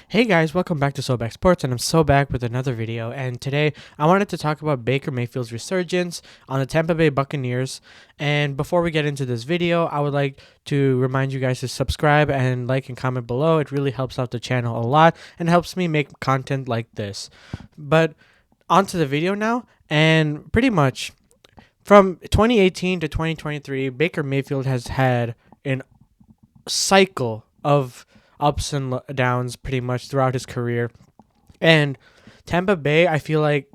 Hey guys, welcome back to So Back Sports, and I'm so back with another video. And today I wanted to talk about Baker Mayfield's resurgence on the Tampa Bay Buccaneers. And before we get into this video, I would like to remind you guys to subscribe and like and comment below. It really helps out the channel a lot and helps me make content like this. But onto the video now, and pretty much from 2018 to 2023, Baker Mayfield has had an cycle of ups and downs pretty much throughout his career. And Tampa Bay, I feel like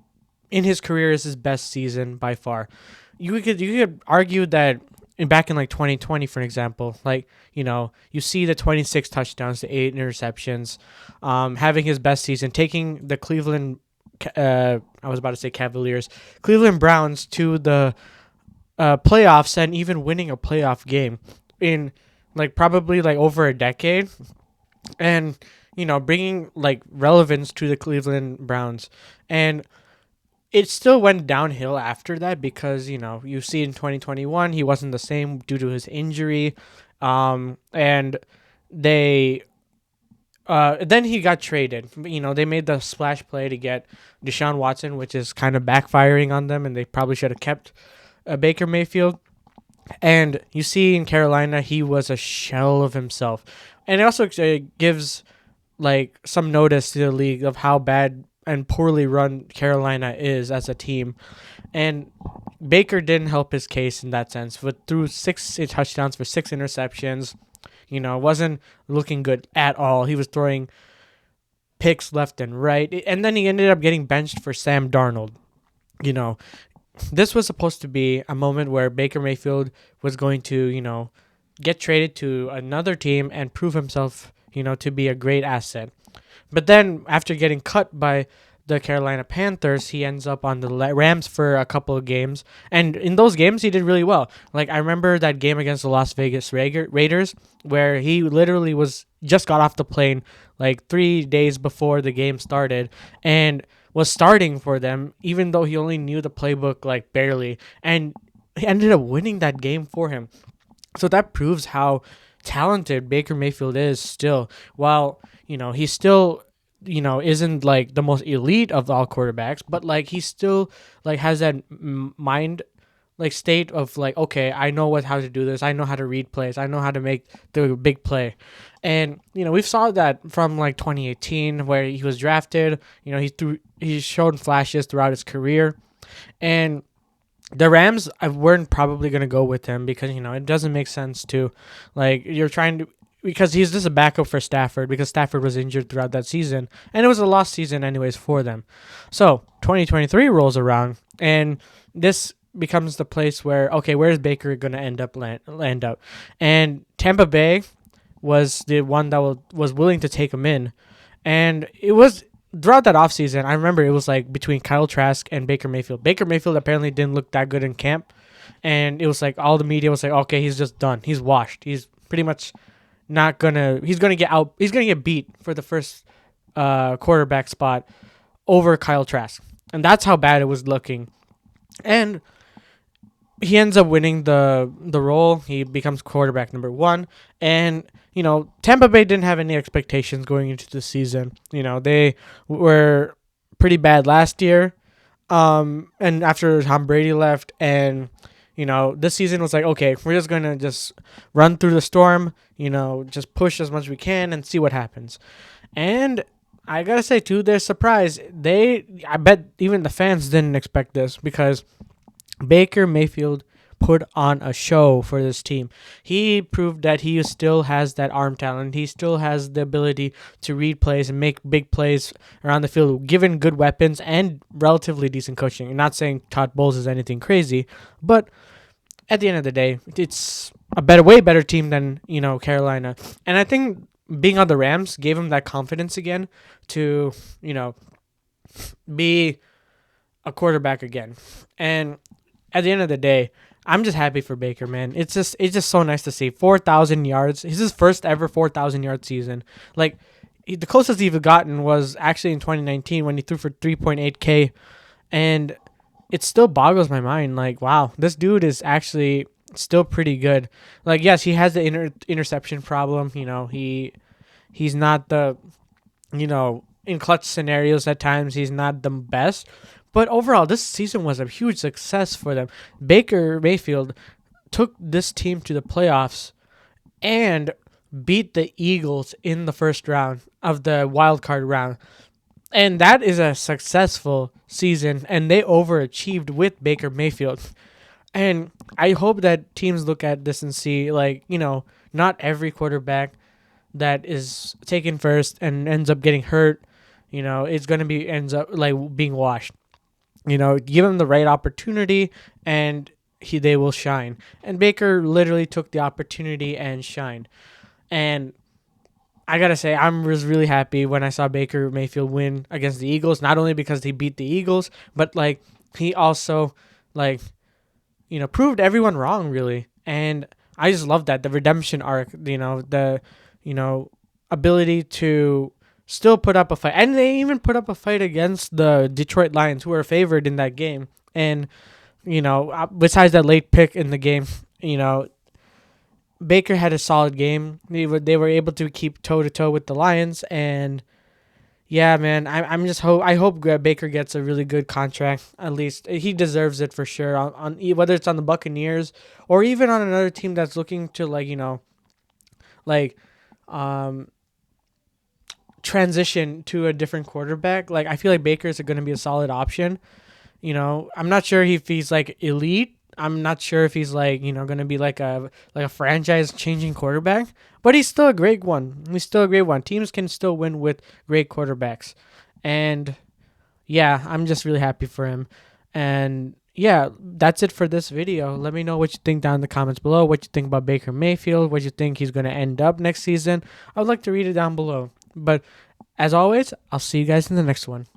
in his career is his best season by far. You could argue that back in like 2020, for example, like you see the 26 touchdowns to 8 interceptions, having his best season, taking the I was about to say Cavaliers, Cleveland Browns to the playoffs and even winning a playoff game in like probably like over a decade, and bringing like relevance to the Cleveland Browns. And it still went downhill after that because you see in 2021 he wasn't the same due to his injury, and they then he got traded. They made the splash play to get Deshaun Watson, which is kind of backfiring on them, and they probably should have kept Baker Mayfield. And you see in Carolina, he was a shell of himself. And it also gives like some notice to the league of how bad and poorly run Carolina is as a team. And Baker didn't help his case in that sense. But through 6 touchdowns for 6 interceptions, wasn't looking good at all. He was throwing picks left and right. And then he ended up getting benched for Sam Darnold. You know, this was supposed to be a moment where Baker Mayfield was going to, get traded to another team and prove himself, to be a great asset. But then after getting cut by the Carolina Panthers, he ends up on the Rams for a couple of games. And in those games, he did really well. Like, I remember that game against the Las Vegas Raiders where he literally just got off the plane like 3 days before the game started and was starting for them, even though he only knew the playbook like barely. And he ended up winning that game for him. So that proves how talented Baker Mayfield is still. While, he's still isn't like the most elite of all quarterbacks, but like he still like has that mind like state of like, okay, I know how to do this. I know how to read plays. I know how to make the big play. And we saw that from like 2018 where he was drafted. He showed flashes throughout his career, and the Rams weren't probably going to go with him because it doesn't make sense to, like, you're trying to, because he's just a backup for Stafford because Stafford was injured throughout that season, and it was a lost season anyways for them. So 2023 rolls around, and this becomes the place where, okay, where's Baker going to end up? And Tampa Bay was the one that was willing to take him in, and it was throughout that offseason. I remember it was like between Kyle Trask and Baker Mayfield. Baker Mayfield apparently didn't look that good in camp, and it was like all the media was like, okay, he's just done. He's washed. He's pretty much not gonna. He's gonna get out. He's gonna get beat for the first quarterback spot over Kyle Trask, and that's how bad it was looking. And he ends up winning the role. He becomes quarterback number 1, and Tampa Bay didn't have any expectations going into the season. They were pretty bad last year, and after Tom Brady left, and this season was like, okay, we're just gonna just run through the storm. Just push as much as we can and see what happens. And I gotta say, to their surprise, I bet even the fans didn't expect this because Baker Mayfield put on a show for this team. He proved that he still has that arm talent. He still has the ability to read plays and make big plays around the field, given good weapons and relatively decent coaching. I'm not saying Todd Bowles is anything crazy, but at the end of the day, it's a way better team than Carolina. And I think being on the Rams gave him that confidence again to be a quarterback again. And at the end of the day, I'm just happy for Baker, man. It's just so nice to see 4,000 yards. It's his first ever 4,000 yard season. Like, the closest he's gotten was actually in 2019 when he threw for 3.8K, and it still boggles my mind. Like, wow, this dude is actually still pretty good. Like, yes, he has the interception problem. He's not the in clutch scenarios at times he's not the best. But overall, this season was a huge success for them. Baker Mayfield took this team to the playoffs and beat the Eagles in the first round of the wild card round. And that is a successful season, and they overachieved with Baker Mayfield. And I hope that teams look at this and see, like, not every quarterback that is taken first and ends up getting hurt, it's going to be ends up like being washed. Give them the right opportunity and they will shine. And Baker literally took the opportunity and shined. And I gotta say, was really happy when I saw Baker Mayfield win against the Eagles. Not only because he beat the Eagles, but like he also like proved everyone wrong really. And I just love that the redemption arc. The ability to still put up a fight, and they even put up a fight against the Detroit Lions, who were favored in that game. And besides that late pick in the game, Baker had a solid game. They were able to keep toe to toe with the Lions, and yeah, man, I hope Baker gets a really good contract. At least he deserves it for sure. On whether it's on the Buccaneers or even on another team that's looking to like um transition to a different quarterback. Like I feel like Baker's going to be a solid option. I'm not sure if he's like elite. I'm not sure if he's like going to be like a franchise changing quarterback, but he's still a great one. He's still a great one. Teams can still win with great quarterbacks, and yeah, I'm just really happy for him. And yeah, that's it for this video. Let me know what you think down in the comments below. What you think about Baker Mayfield? What you think he's going to end up next season? I would like to read it down below. But as always, I'll see you guys in the next one.